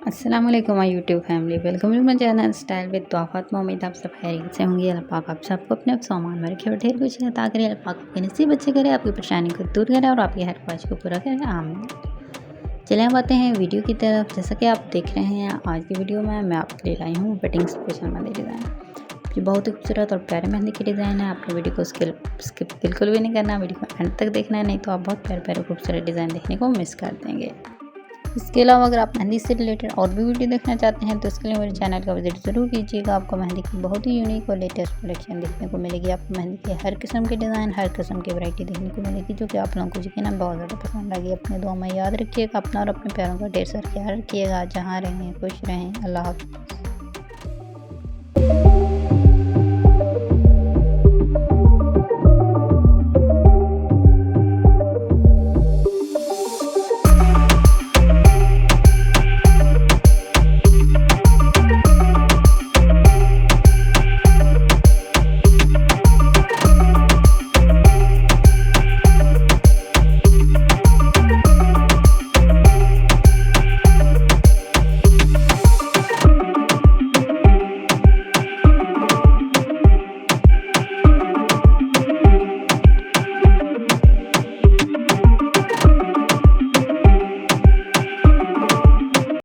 अस्सलाम वालेकुम my YouTube family, welcome to my channel style with Fatima. उम्मीद आप सब खैरियत से होंगे। अल्लाह पाक आप सबको अपने सामान में रखे और ढेर कुछ अता करे। अल्लाह पाक आपके नसीब अच्छे करे, आपकी परेशानी को दूर करे और आपकी हर ख्वाहिश को पूरा करे, आमीन। चले अब आते हैं वीडियो की तरफ। जैसा कि आप देख रहे हैं, आज की वीडियो में मैं आपके लिए लाई हूँ वेडिंग स्पेशल मेहंदी डिज़ाइन। ये बहुत ही खूबसूरत और प्यारे मेहंदी की डिज़ाइन है। आपको वीडियो को स्किप बिल्कुल भी नहीं करना, वीडियो को एंड तक देखना है, नहीं तो आप बहुत प्यारे प्यारे खूबसूरत डिज़ाइन देखने को मिस कर देंगे। इसके अलावा अगर आप मेहंदी से रिलेटेड और भी वीडियो देखना चाहते हैं तो इसके लिए मेरे चैनल का विजिट ज़रूर कीजिएगा। आपको मेहंदी की बहुत ही यूनिक और लेटेस्ट कलेक्शन देखने को मिलेगी। आपको मेहंदी की हर किस्म के डिज़ाइन, हर किस्म की वैरायटी देखने को मिलेगी, जो कि आप लोगों को यकीनन बहुत ज़्यादा पसंद आएगी। अपने दुआ में याद रखिएगा, अपना और अपने प्यारों का ढेर सारा ख्याल रखिएगा। जहाँ रहें खुश रहें। अल्लाह हाफ़िज़।